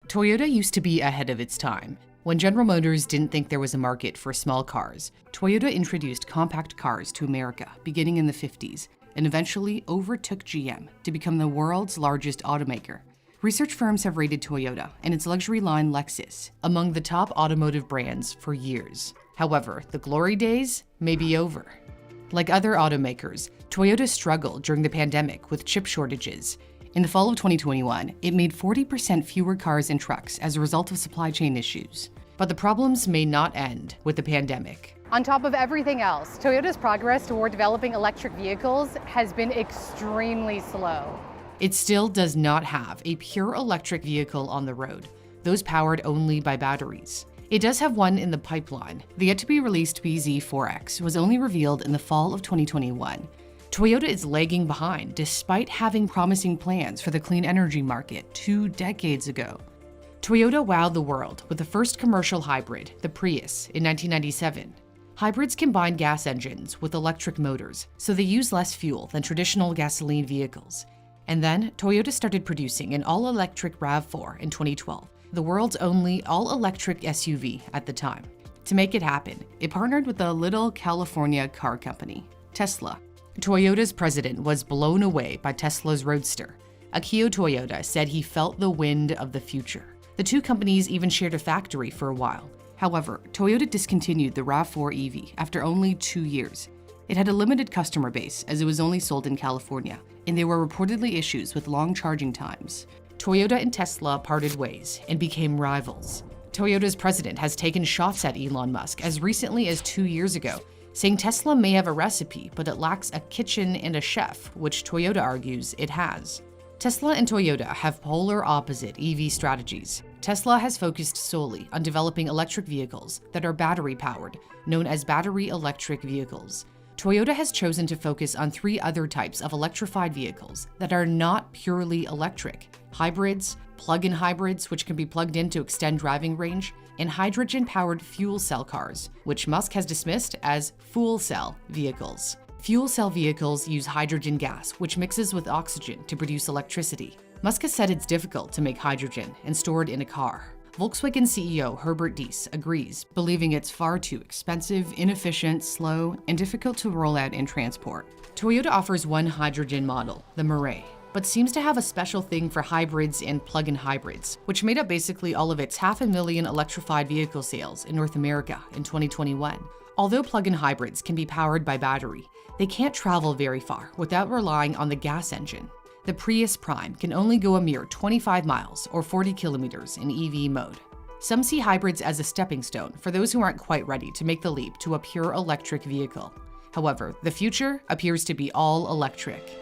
Toyota used to be ahead of its time. When General Motors didn't think there was a market for small cars, Toyota introduced compact cars to America beginning in the 50s and eventually overtook GM to become the world's largest automaker. Research firms have rated Toyota and its luxury line Lexus among the top automotive brands for years. However, the glory days may be over. Like other automakers, Toyota struggled during the pandemic with chip shortages. In the fall of 2021, it made 40% fewer cars and trucks as a result of supply chain issues. But the problems may not end with the pandemic. On top of everything else, Toyota's progress toward developing electric vehicles has been extremely slow. It still does not have a pure electric vehicle on the road, those powered only by batteries. It does have one in the pipeline. The yet-to-be-released bZ4X was only revealed in the fall of 2021. Toyota is lagging behind despite having promising plans for the clean energy market 2 decades ago. Toyota wowed the world with the first commercial hybrid, the Prius, in 1997. Hybrids combine gas engines with electric motors, so they use less fuel than traditional gasoline vehicles. And then Toyota started producing an all-electric RAV4 in 2012, the world's only all-electric SUV at the time. To make it happen, it partnered with a little California car company, Tesla. Toyota's president was blown away by Tesla's Roadster. Akio Toyoda said he felt the wind of the future. The two companies even shared a factory for a while. However, Toyota discontinued the RAV4 EV after only 2 years. It had a limited customer base as it was only sold in California, and there were reportedly issues with long charging times. Toyota and Tesla parted ways and became rivals. Toyota's president has taken shots at Elon Musk as recently as 2 years ago, saying Tesla may have a recipe, but it lacks a kitchen and a chef, which Toyota argues it has. Tesla and Toyota have polar opposite EV strategies. Tesla has focused solely on developing electric vehicles that are battery-powered, known as battery electric vehicles. Toyota has chosen to focus on 3 other types of electrified vehicles that are not purely electric: hybrids, plug-in hybrids, which can be plugged in to extend driving range, and hydrogen-powered fuel cell cars, which Musk has dismissed as fuel cell vehicles. Fuel cell vehicles use hydrogen gas, which mixes with oxygen to produce electricity. Musk has said it's difficult to make hydrogen and store it in a car. Volkswagen CEO Herbert Diess agrees, believing it's far too expensive, inefficient, slow, and difficult to roll out and transport. Toyota offers one hydrogen model, the Mirai, but seems to have a special thing for hybrids and plug-in hybrids, which made up basically all of its 500,000 electrified vehicle sales in North America in 2021. Although plug-in hybrids can be powered by battery, they can't travel very far without relying on the gas engine. The Prius Prime can only go a mere 25 miles or 40 kilometers in EV mode. Some see hybrids as a stepping stone for those who aren't quite ready to make the leap to a pure electric vehicle. However, the future appears to be all electric.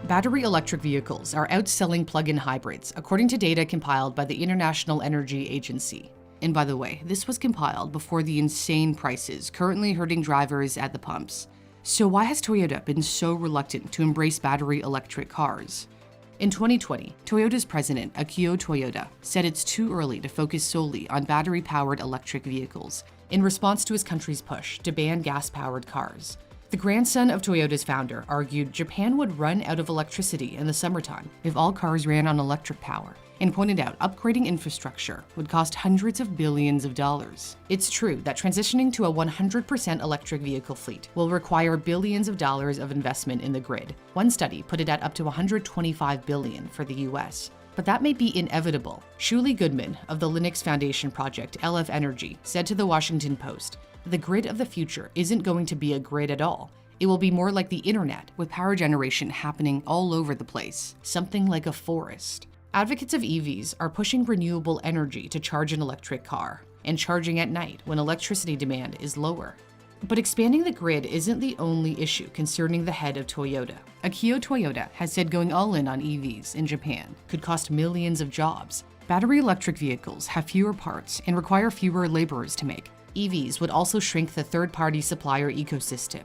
Battery electric vehicles are outselling plug-in hybrids, according to data compiled by the International Energy Agency. And by the way, this was compiled before the insane prices currently hurting drivers at the pumps. So why has Toyota been so reluctant to embrace battery electric cars? In 2020, Toyota's president, Akio Toyoda, said it's too early to focus solely on battery-powered electric vehicles in response to his country's push to ban gas-powered cars. The grandson of Toyota's founder argued Japan would run out of electricity in the summertime if all cars ran on electric power, and pointed out upgrading infrastructure would cost hundreds of billions of dollars. It's true that transitioning to a 100% electric vehicle fleet will require billions of dollars of investment in the grid. One study put it at up to $125 billion for the US. But that may be inevitable. Shuli Goodman of the Linux Foundation project LF Energy said to the Washington Post, "The grid of the future isn't going to be a grid at all. It will be more like the internet, with power generation happening all over the place, something like a forest." Advocates of EVs are pushing renewable energy to charge an electric car, and charging at night when electricity demand is lower. But expanding the grid isn't the only issue concerning the head of Toyota. Akio Toyoda has said going all in on EVs in Japan could cost millions of jobs. Battery electric vehicles have fewer parts and require fewer laborers to make. EVs would also shrink the third-party supplier ecosystem.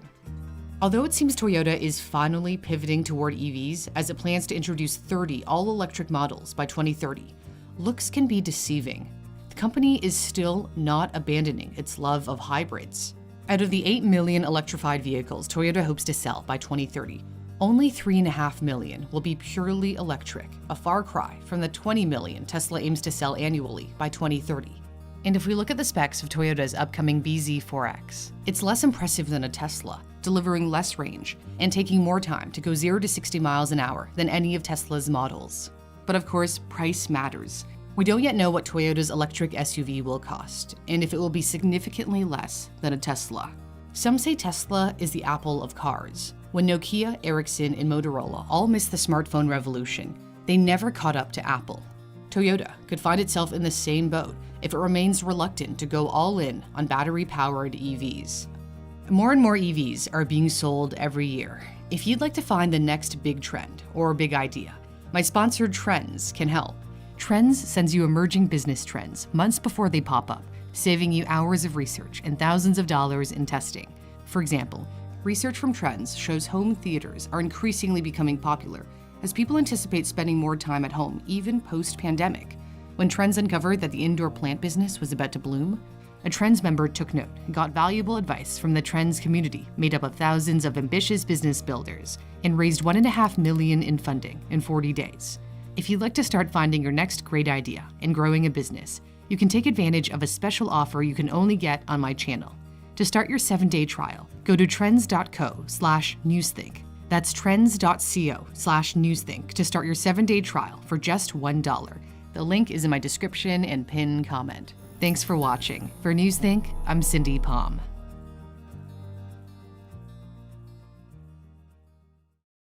Although it seems Toyota is finally pivoting toward EVs as it plans to introduce 30 all-electric models by 2030, looks can be deceiving. The company is still not abandoning its love of hybrids. Out of the 8 million electrified vehicles Toyota hopes to sell by 2030, Only 3.5 million will be purely electric, a far cry from the 20 million Tesla aims to sell annually by 2030. And if we look at the specs of Toyota's upcoming bZ4X, it's less impressive than a Tesla, delivering less range and taking more time to go 0 to 60 miles an hour than any of Tesla's models. But of course, price matters. We don't yet know what Toyota's electric SUV will cost, and if it will be significantly less than a Tesla. Some say Tesla is the Apple of cars. When Nokia, Ericsson, and Motorola all missed the smartphone revolution, they never caught up to Apple. Toyota could find itself in the same boat if it remains reluctant to go all in on battery-powered EVs. More and more EVs are being sold every year. If you'd like to find the next big trend or big idea, my sponsored Trends can help. Trends sends you emerging business trends months before they pop up, saving you hours of research and thousands of dollars in testing. For example, research from Trends shows home theaters are increasingly becoming popular as people anticipate spending more time at home, even post-pandemic. When Trends uncovered that the indoor plant business was about to bloom, a Trends member took note and got valuable advice from the Trends community made up of thousands of ambitious business builders and raised $1.5 million in funding in 40 days. If you'd like to start finding your next great idea and growing a business, you can take advantage of a special offer you can only get on my channel. To start your 7-day trial, go to trends.co/newsthink. That's trends.co/newsthink to start your 7-day trial for just $1. The link is in my description and pinned comment. Thanks for watching. For Newsthink, I'm Cindy Palm.